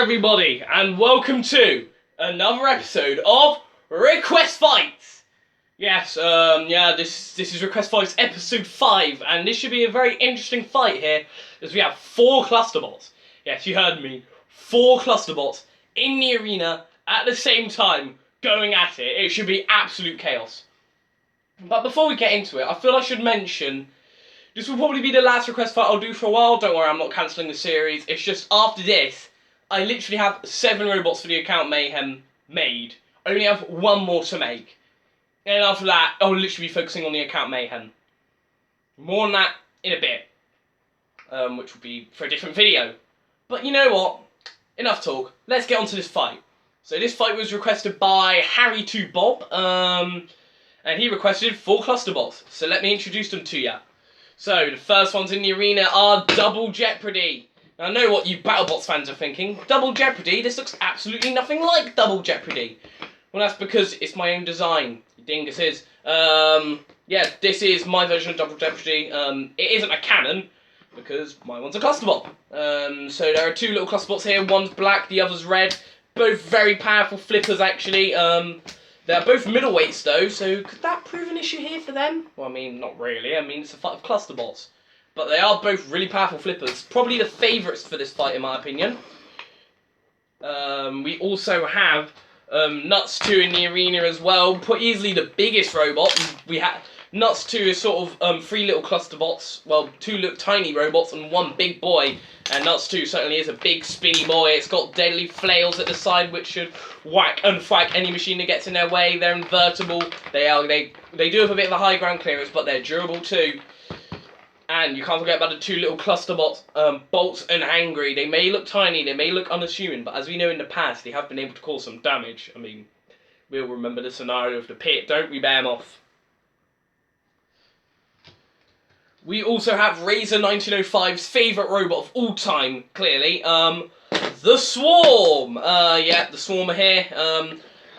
everybody, and welcome to another episode of Request Fights. Yes, this is Request Fights episode 5, and this should be a very interesting fight here, as we have 4 clusterbots. Yes, you heard me, 4 clusterbots in the arena at the same time, going at it. It should be absolute chaos. But before we get into it, I feel I should mention, this will probably be the last Request Fight I'll do for a while. Don't worry, I'm not cancelling the series. It's just after this, I literally have 7 robots for the account Mayhem made. I only have 1 more to make. And after that, I'll literally be focusing on the account Mayhem. More on that in a bit. Which will be for a different video. But you know what? Enough talk. Let's get on to this fight. So this fight was requested by Harry2Bob. And he requested 4 clusterbots. So let me introduce them to you. So the first ones in the arena are Double Jeopardy. Now, I know what you BattleBots fans are thinking. Double Jeopardy? This looks absolutely nothing like Double Jeopardy. Well, that's because it's my own design, you dinguses. Yeah, this is my version of Double Jeopardy. It isn't a cannon, because my one's a clusterbot. So there are 2 little clusterbots here. One's black, the other's red. Both very powerful flippers, actually. They're both middleweights, though, so could that prove an issue here for them? Well, I mean, not really. I mean, it's a fight of clusterbots. But they are both really powerful flippers. Probably the favourites for this fight, in my opinion. We also have Nuts 2 in the arena as well. Easily the biggest robot. We have Nuts 2 is sort of 3 little clusterbots. Well, 2 little tiny robots and 1 big boy. And Nuts 2 certainly is a big spinny boy. It's got deadly flails at the side which should whack and thwack any machine that gets in their way. They're invertible. They do have a bit of a high ground clearance, but they're durable too. And you can't forget about the 2 little clusterbots, Bolts and Angry. They may look tiny, they may look unassuming, but as we know in the past, they have been able to cause some damage. I mean, we'll remember the scenario of the pit, don't we, Behemoth? We also have Razor 1905's favourite robot of all time, clearly, the Swarm. Yeah, the Swarm are here.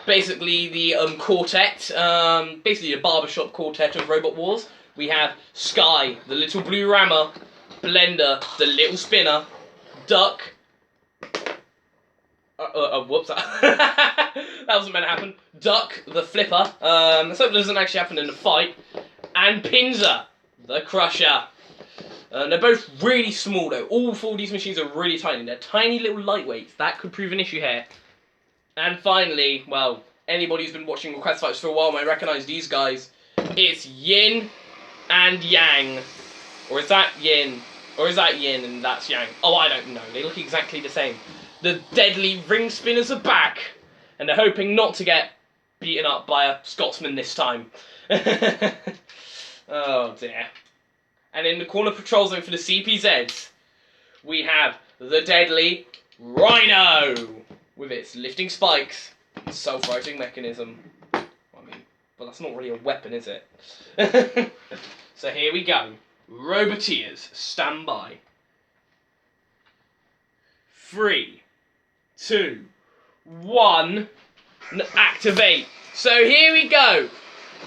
Basically the quartet, basically the barbershop quartet of Robot Wars. We have Sky, the little blue rammer, Blender, the little spinner, Duck, whoops, that wasn't meant to happen, Duck, the flipper, let's hope it doesn't actually happen in the fight, and Pinzer, the crusher. They're both really small though, all 4 of these machines are really tiny, they're tiny little lightweights, that could prove an issue here. And finally, well, anybody who's been watching Request Fights for a while might recognise these guys, it's Yin and Yang. Or is that Yin? Or is that Yin and that's Yang? Oh, I don't know. They look exactly the same. The deadly ring spinners are back. And they're hoping not to get beaten up by a Scotsman this time. Oh, dear. And in the corner patrol zone for the CPZs, we have the deadly Rhino. With its lifting spikes and self-righting mechanism. But that's not really a weapon, is it? So here we go. Roboteers, stand by. 3, 2, 1, activate. So here we go.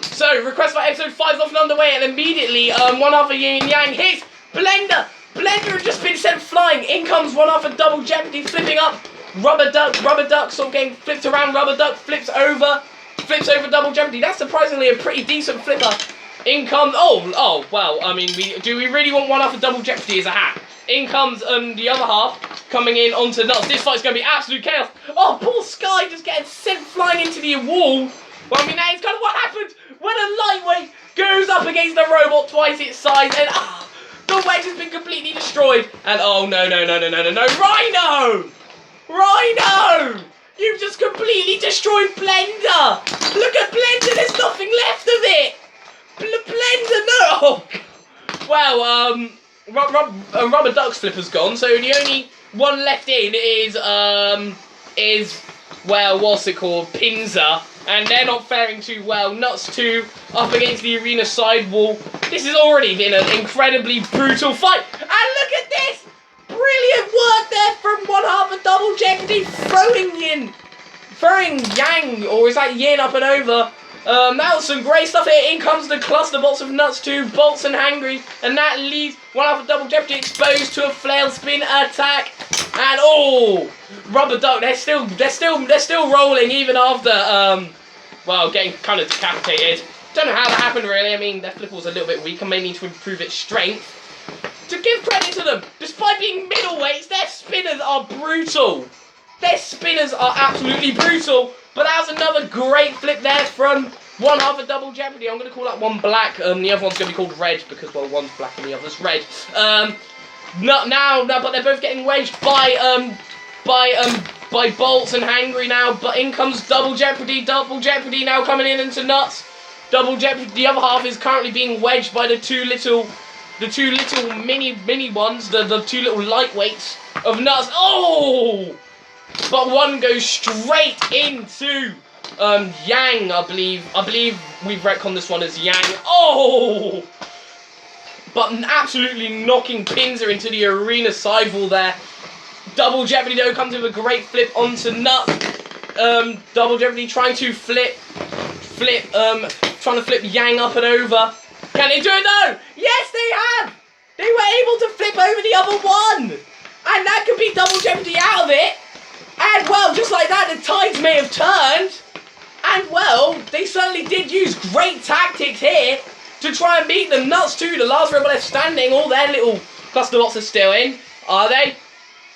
So Request for episode 5 is off and underway, and immediately one other Yin and Yang hits Blender. Blender has just been sent flying. In comes one other Double Jeopardy, flipping up. Rubber Duck sort of getting flipped around. Rubber Duck flips over Double Jeopardy. That's surprisingly a pretty decent flipper. In comes, oh, well, I mean, do we really want one half of Double Jeopardy as a hat? In comes the other half, coming in onto Nuts. This fight's going to be absolute chaos. Oh, poor Sky just getting sent flying into the wall. Well, I mean, that is kind of what happens when a lightweight goes up against a robot twice its size, and the wedge has been completely destroyed. And oh, no, Rhino! Rhino! You've just completely destroyed Blender! Look at Blender, there's nothing left of it! Blender, no! Oh, well, Rubber Duck's flipper's gone, so the only one left in is, well, what's it called? Pinzer. And they're not faring too well. Nuts 2 up against the arena sidewall. This has already been an incredibly brutal fight. And look at this! Brilliant work there from one half of Double Jeopardy, throwing Yang, or is that Yin up and over? That was some great stuff here. In comes the cluster bots of nuts too, bolts and hangry, and that leaves one half of Double Jeopardy exposed to a flail spin attack. And oh, rubber duck. They're still rolling even after well, getting kind of decapitated. Don't know how that happened really. I mean, their flipper was a little bit weak and may need to improve its strength. To give credit to them, despite being middleweights, their spinners are brutal. Their spinners are absolutely brutal. But that was another great flip there from one half of Double Jeopardy. I'm going to call that one black. The other one's going to be called red because, well, one's black and the other's red. But they're both getting wedged by bolts and hangry now. But in comes Double Jeopardy. Double Jeopardy now coming in into nuts. Double Jeopardy. The other half is currently being wedged by the two little mini ones. The two little lightweights of nuts. Oh! But one goes straight into Yang, I believe. I believe we've retconned this one as Yang. Oh! But absolutely knocking Pinzer into the arena sidewall there. Double Jeopardy though comes with a great flip onto Nuts. Double Jeopardy trying to flip Yang up and over. Can they do it though? Yes, they have! They were able to flip over the other one! And that could be Double Jeopardy out of it. And, well, just like that, the tides may have turned. And, well, they certainly did use great tactics here to try and beat the Nuts too. The last rebel left standing. All their little cluster bots are still in. Are they?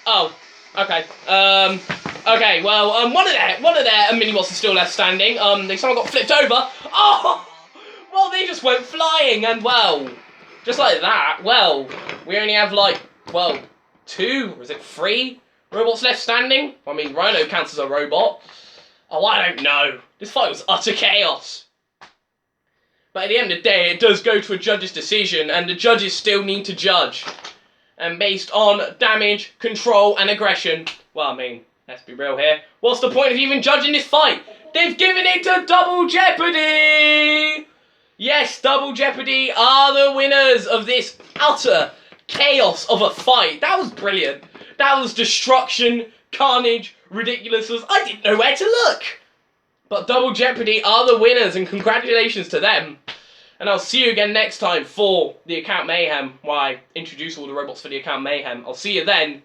Oh, okay. Okay, well, one of their mini bots is still left standing. Someone got flipped over. Oh! Well, they just went flying. And, well, just like that, well, we only have, like, well, 2, or is it 3? Robots left standing? I mean, Rhino counts as a robot. Oh, I don't know. This fight was utter chaos. But at the end of the day, it does go to a judge's decision, and the judges still need to judge. And based on damage, control, and aggression, well, I mean, let's be real here. What's the point of even judging this fight? They've given it to Double Jeopardy! Yes, Double Jeopardy are the winners of this utter chaos of a fight. That was brilliant. That was destruction, carnage, ridiculousness. I didn't know where to look. But Double Jeopardy are the winners, and congratulations to them. And I'll see you again next time for the Account Mayhem. Why, introduce all the robots for the Account Mayhem. I'll see you then.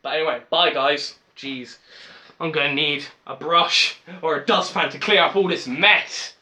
But anyway, bye guys. Jeez, I'm going to need a brush or a dustpan to clear up all this mess.